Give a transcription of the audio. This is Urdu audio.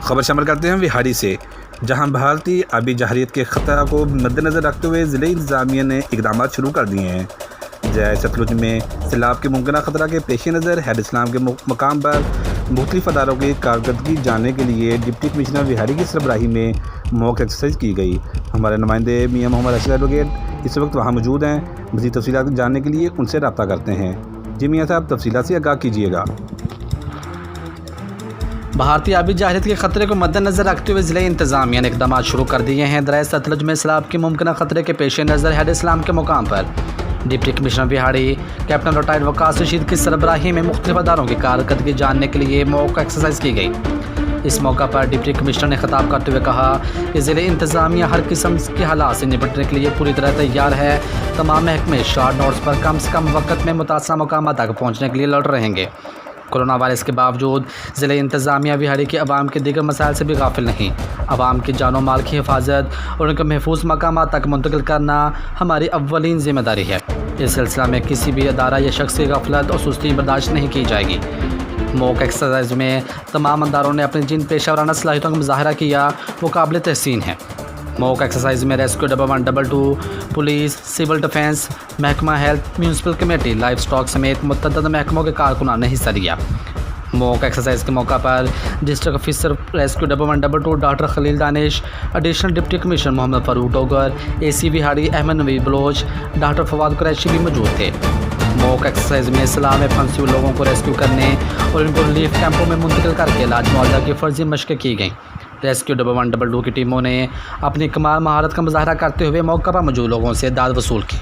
خبر شامل کرتے ہیں وہاڑی سے، جہاں بھارتی آبی جارحیت کے خطرہ کو مد نظر رکھتے ہوئے ضلع انتظامیہ نے اقدامات شروع کر دیے ہیں۔ دریائے ستلج میں سیلاب کے ممکنہ خطرہ کے پیش نظر ہیڈ اسلام کے مقام پر مختلف اداروں کی کارکردگی جاننے کے لیے ڈپٹی کمشنر وہاڑی کی سربراہی میں موک ایکسرسائز کی گئی۔ ہمارے نمائندے میاں محمد راشد ایڈوکیٹ اس وقت وہاں موجود ہیں، مزید تفصیلات جاننے کے لیے ان سے رابطہ کرتے ہیں۔ جی میاں صاحب، تفصیلات سے آگاہ کیجیے گا۔ بھارتی آبی جارحیت کے خطرے کو مد نظر رکھتے ہوئے ضلع انتظامیہ نے اقدامات شروع کر دیے ہیں۔ دریائے ستلج میں سیلاب کے ممکنہ خطرے کے پیش نظر ہیڈ اسلام کے مقام پر deputy commissioner Vehari captain retired Waqas Rashid کی سربراہی میں مختلف اداروں کی کارکردگی جاننے کے لیے موک ایکسرسائز کی گئی۔ اس موقع پر ڈپٹی کمشنر نے خطاب کرتے ہوئے کہا کہ ضلع انتظامیہ ہر قسم کے حالات سے نپٹنے کے لیے پوری طرح تیار ہے۔ تمام محکمے شارٹ نوٹس پر کم سے کم وقت میں متاثرہ مقامات تک پہنچنے کے لیے لڑ رہیں گے۔ کورونا وائرس کے باوجود ضلع انتظامیہ وہاڑی کے عوام کے دیگر مسائل سے بھی غافل نہیں۔ عوام کی جان و مال کی حفاظت اور ان کے محفوظ مقامات تک منتقل کرنا ہماری اولین ذمہ داری ہے۔ اس سلسلہ میں کسی بھی ادارہ یا شخص کی غفلت اور سستی برداشت نہیں کی جائے گی۔ موک ایکسرسائز میں تمام اداروں نے اپنی جن پیشہ ورانہ صلاحیتوں کا مظاہرہ کیا وہ قابل تحسین ہے۔ موک ایکسرسائز میں ریسکیو 1122، پولیس، سول ڈیفنس، محکمہ health, municipal committee, life stock سمیت متعدد محکموں کے کارکنان نے حصہ لیا۔ موک ایکسرسائز کے موقع پر ڈسٹرکٹ آفیسر ریسکیو 1122 ڈاکٹر خلیل دانش، ایڈیشنل ڈپٹی کمشنر محمد فاروق ڈوگر، اے سی وہاڑی احمد نوید بلوچ، ڈاکٹر فواد قریشی بھی موجود تھے۔ موک ایکسرسائز میں سیلاب میں پھنسے ہوئے لوگوں کو ریسکیو کرنے اور ان کو ریلیف کیمپوں میں منتقل کر کے علاج معالجہ کی فرضی مشقیں کی گئیں۔ ریسکیو 1122 کی ٹیموں نے اپنی کمال مہارت کا مظاہرہ کرتے ہوئے موقع پر موجود لوگوں سے داد وصول کی۔